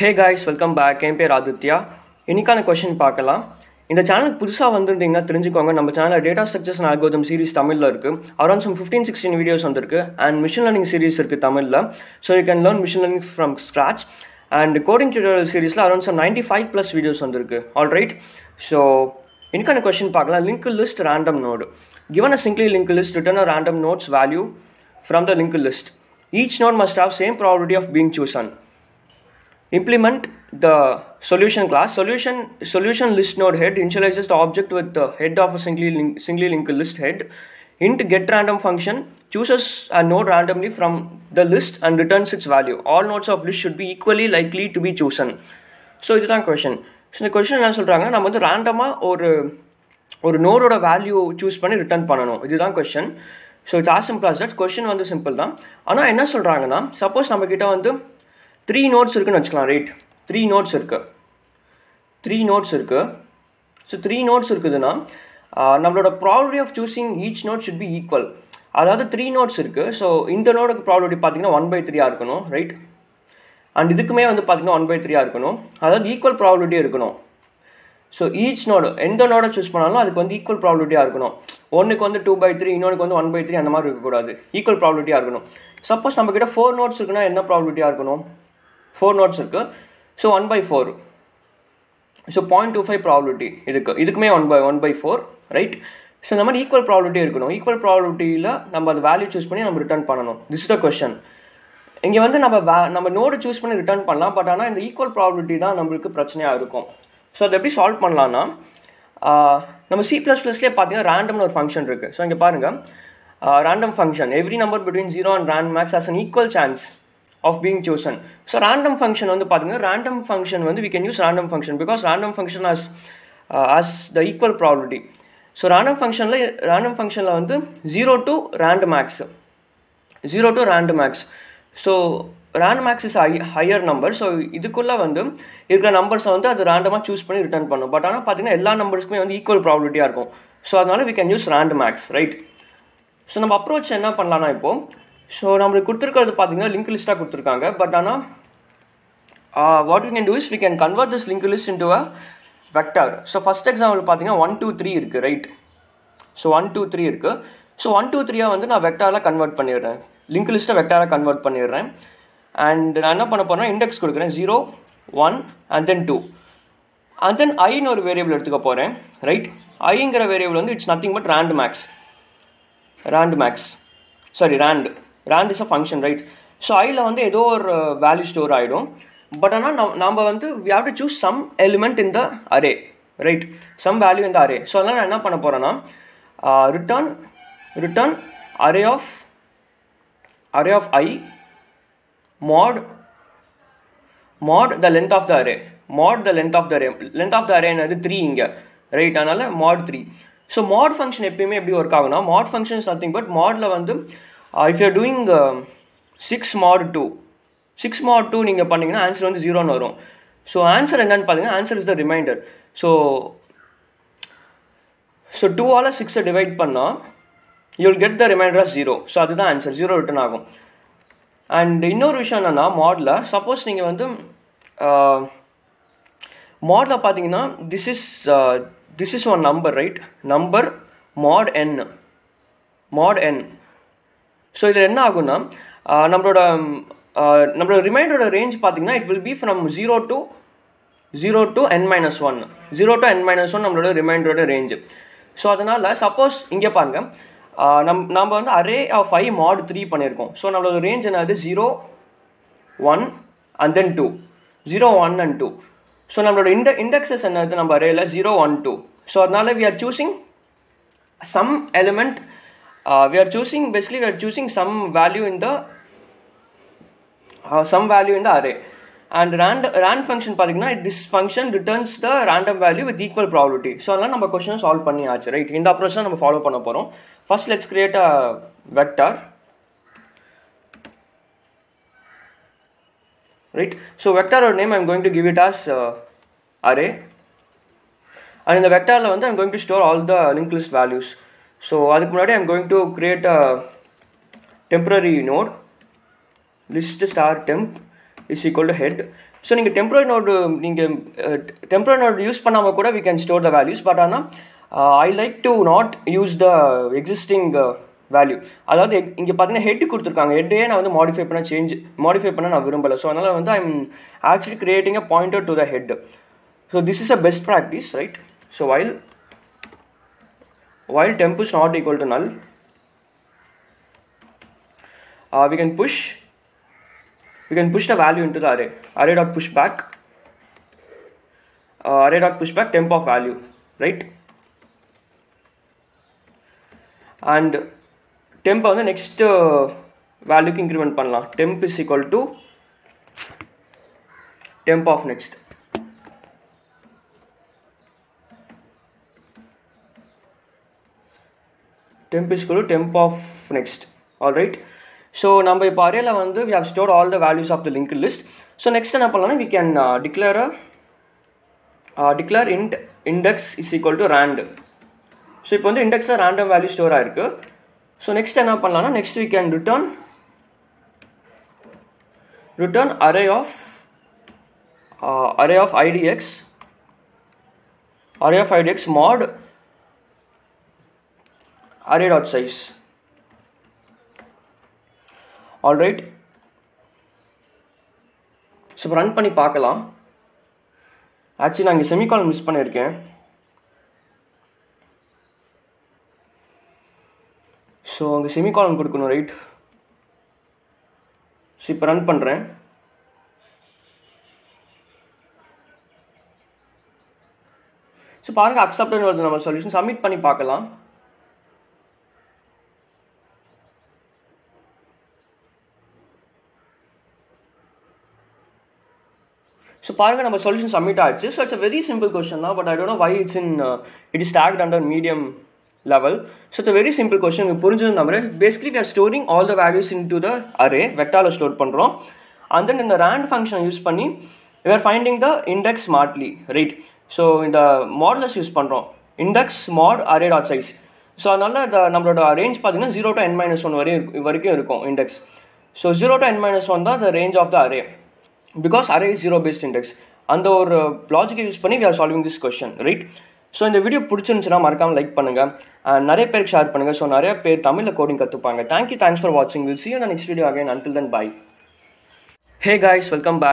Hey guys, welcome back. என் பேர் ஆதித்யா. இன்னைக்கான question பார்க்கலாம். இந்த சேனலுக்கு புதுசாக வந்திருந்தீங்கன்னா தெரிஞ்சுக்கோங்க, நம்ம சேனலில் data structures and algorithm series தமிழில் இருக்குது. அரௌண்ட் சம் 15-16 வீடியோஸ் வந்திருக்கு அண்ட் மிஷின் லேர்னிங் சீரிஸ் இருக்குது தமிழில். So you can learn machine learning from scratch. And coding tutorial சீரிஸில் அரௌண்ட் சம் 95+ வீடியோஸ் வந்திருக்கு. ஆல்ரைட், ஸோ இன்னைக்கான கொஸ்டின் பார்க்கலாம். Link list random node. Given a singly linked list, return a random node's value from the linked list. Each node must have same probability of being chosen. Implement the solution class. Solution list node head initializes the object with the head of a singly linked list head. Int get random function chooses a node randomly from the list and returns its value. All nodes of list should be equally likely to be chosen. So this is the question. So the question என்ன சொல்றாங்கன்னா, நம்ம வந்து ரேண்டமா ஒரு நோடோட value choose பண்ணி return பண்ணணும். இதுதான் question. So it's as simple as that. Question வந்து சிம்பிள் தான். ஆனால் என்ன சொல்கிறாங்கன்னா, சப்போஸ் நம்மக்கிட்ட வந்து 3 நோட்ஸ் இருக்குன்னு வச்சுக்கலாம். ரைட், 3 நோட்ஸ் இருக்குது. ஸோ 3 நோட்ஸ் இருக்குதுன்னா நம்மளோட probability of choosing each node should be equal. அதாவது 3 நோட்ஸ் இருக்குது. ஸோ இந்த நோடுக்கு ப்ராபபிலிட்டி பார்த்தீங்கன்னா 1/3 இருக்கணும். ரைட், அண்ட் இதுக்குமே வந்து பார்த்தீங்கன்னா 1/3 இருக்கணும். அதாவது ஈக்குவல் ப்ராபபிலிட்டி இருக்கணும். ஸோ ஈச் நோடு எந்த நோடை சூஸ் பண்ணாலும் அதுக்கு வந்து ஈக்குவல் ப்ராபபிலிட்டியாக இருக்கணும். ஒன்றுக்கு வந்து 2/3, இன்னொருக்கு வந்து 1/3, அந்த மாதிரி இருக்கக்கூடாது. ஈக்குவல் ப்ராபபிலிட்டியாக இருக்கணும். சப்போஸ் நம்மக்கிட்ட 4 நோட்ஸ் இருக்குன்னா என்ன ப்ராபபிலிட்டியாக இருக்கணும்? 4 நோட்ஸ் இருக்குது. ஸோ 1/4. ஸோ 0.25 ப்ராபபிலிட்டி இதுக்குமே 1/4. ரைட், ஸோ இந்த மாதிரி ஈக்குவல் ப்ராபபிலிட்டி இருக்கணும். ஈக்குவல் ப்ராபபிலிட்டியில் நம்ம அந்த வேல்யூ சூஸ் பண்ணி நம்ம ரிட்டர்ன் பண்ணணும். This is the question. இங்கே வந்து நம்ம நோடு சூஸ் பண்ணி ரிட்டர்ன் பண்ணலாம். பட் ஆனால் இந்த ஈக்குவல் ப்ராபபிலிட்டி தான் நம்மளுக்கு பிரச்சனையாக இருக்கும். ஸோ அதை எப்படி சால்வ் பண்ணலான்னா, நம்ம C++லேயே பார்த்தீங்கன்னா ரேண்டம்னு ஒரு ஃபங்க்ஷன் இருக்குது. ஸோ இங்கே பாருங்கள், random function, every number between 0 and rand max has an equal chance of being chosen. So random function வந்து பாத்தீங்கன்னா, random function வந்து we can use random function because random function has the equal probability. So random functionல வந்து 0 to rand max. So rand max is higher number. So இதுக்குள்ள வந்து இருக்கிற நம்பர்ஸை வந்து அது ரேண்டமாக சூஸ் பண்ணி ரிட்டர்ன் பண்ணும். பட் ஆனால் பார்த்தீங்கன்னா எல்லா நம்பர்ஸ்க்குமே வந்து ஈக்குவல் ப்ராபபிலிட்டியாக இருக்கும். ஸோ அதனால we can use rand max. Right, so நம்ம அப்ரோச் என்ன பண்ணலான்னா, இப்போது ஸோ நம்மளுக்கு கொடுத்துருக்கிறது பார்த்தீங்கன்னா லிங்க் லிஸ்ட்டாக கொடுத்துருக்காங்க. பட் ஆனால் what we can do is we can convert this link list into a vector. So first example பார்த்தீங்கன்னா 1 2 3 இருக்குது. ரைட், ஸோ 1 2 3 இருக்குது. ஸோ 1 2 3 வந்து நான் வெக்டாரில் கன்வெர்ட் பண்ணிடுறேன். லிங்க் லிஸ்ட்டை வெக்டாராக கன்வெர்ட் பண்ணிடுறேன். அண்ட் நான் என்ன பண்ண போகிறேன்னா, இண்டெக்ஸ் கொடுக்குறேன் 0 1 அண்ட் தென் 2 அண்ட் தென் ஐன்னு ஒரு வேரியபிள் எடுத்துக்க போகிறேன். ரைட், ஐங்கிற வேரியபிள் வந்து it's nothing but rand is a function. Right, so ஐயில் வந்து ஏதோ ஒரு வேல்யூ ஸ்டோர் ஆகிடும். பட் ஆனால் நம்ம வந்து we have to choose some element in the array. Right, some value in the array. So அதனால் நான் என்ன பண்ண போகிறேன்னா, return array of I mod the length of the array. Length of the array என்னது 3 இங்கே. ரைட், அதனால் mod 3. So mod function எப்பயுமே எப்படி ஒர்க் ஆகுனா, mod function is nothing but மாடில் வந்து இஃப் யூ டூயிங் 6 mod 2 நீங்கள் பண்ணிங்கன்னா ஆன்சர் வந்து 0ன்னு வரும். ஸோ ஆன்சர் என்னன்னு பார்த்தீங்கன்னா, answer is the remainder. So 2ஆல் 6 டிவைட் பண்ணால் you will get the remainder of 0. So அதுதான் ஆன்சர், 0 ரிட்டர்ன் ஆகும். அண்ட் இன்னொரு விஷயம் என்னென்னா, மாடில் சப்போஸ் நீங்கள் வந்து மாடில் பார்த்தீங்கன்னா this is one number, right? Number mod n. So இதில் என்ன ஆகும்னா, நம்மளோட ரிமைண்டரோட ரேஞ்ச் பார்த்தீங்கன்னா it will be from 0 to n-1. 0 to n-1 நம்மளோட ரிமைண்டரோட ரேஞ்சு. ஸோ அதனால் சப்போஸ் இங்கே பாருங்கள், நம்ம வந்து அரே ஆஃப் I mod 3 பண்ணியிருக்கோம். ஸோ நம்மளோட ரேஞ்ச் என்னது 0 1 and then 2. 0 1 and 2. ஸோ நம்மளோட இண்டெக்ஸஸ் என்னது நம்ம அரேல 0 1 2. ஸோ அதனால we are choosing some element. We are choosing some value in the array. And rand function பார்த்தீங்கன்னா this function returns the random value with equal probability. So அதனால நம்ம கொஸ்டினை solve பண்ணியாச்சு. Right, இந்த அப்ரோச் தான் நம்ம ஃபாலோ பண்ண போகிறோம். First let's create a vector. Right, so vector or name I am going to give it as array, and in the vector la I am going to store all the linked list values. So adukku munadi I am going to create a temporary node list star temp is equal to head. So நீங்கள் temporary node use பண்ணாமல் கூட we can store the values. But ஆனால் I like to not use the existing value. அதாவது இங்கே பார்த்தீங்கன்னா head கொடுத்துருக்காங்க, ஹெட்டையே நான் வந்து மாடிஃபை பண்ண நான் விரும்பலை. ஸோ அதனால் வந்து I'm actually creating a pointer to the head. So this is a best practice, right? So while temp is not equal to null, we can push the value into the array dot push back temp of value, right? And temp on the next value ku increment pannalam. Temp is equal to temp of next. Temp is equal to temp of next. All right. So நம்ம இப்போ அரேல வந்து we have stored all the values of the linked list. So next என்ன பண்ணலாம்னா we can declare int index is equal to rand. So இப்போ வந்து indexல random value store ஆயிருக்கு. So next என்ன பண்ணலாம்னா next we can return array of idx mod array dot size. All right. So run பண்ணி பார்க்கலாம். Actually நான் இங்கே semicolon miss பண்ணியிருக்கேன். ஸோ அங்கே செமிகாலன் கொடுக்கணும், ரைட்? ஸோ இப்போ ரன் பண்ணுறேன். ஸோ பாருங்கள் அக்செப்ட்னு வருது நம்ம சொல்யூஷன். சப்மிட் பண்ணி பார்க்கலாம். So பாருங்க நம்ம சொல்யூஷன் சப்மிட் ஆயிடுச்சு. So it's a very simple question now, but I don't know why it is tagged under medium level. So it's a very simple question. உங்களுக்கு புரிஞ்சது நம்புறேன். Basically we are storing all the values into the array, vectorல store பண்றோம். And then இந்த rand function use பண்ணி we are finding the index smartly, right? So இந்த modulus use பண்றோம், index mod array dot size. So அதனால நம்மளோட range பார்த்தீங்கன்னா 0 to n-1 வரைக்கும் இருக்கும் இண்டெக்ஸ். ஸோ 0 to n-1 தான் the range of the array, because array is zero based index. அந்த ஒரு லாஜிக்கை யூஸ் பண்ணி we are solving this question, right? So இந்த வீடியோ பிடிச்சிருந்துச்சுன்னா மறக்காமல் லைக் பண்ணுங்கள், நிறைய பேருக்கு ஷேர் பண்ணுங்கள். ஸோ நிறைய பேர் தமிழில் கோடிங் கற்றுப்பாங்க. தேங்க்ஸ் ஃபார் வாட்சிங். Will see you in the next video again. Until then, bye. Hey guys, welcome back.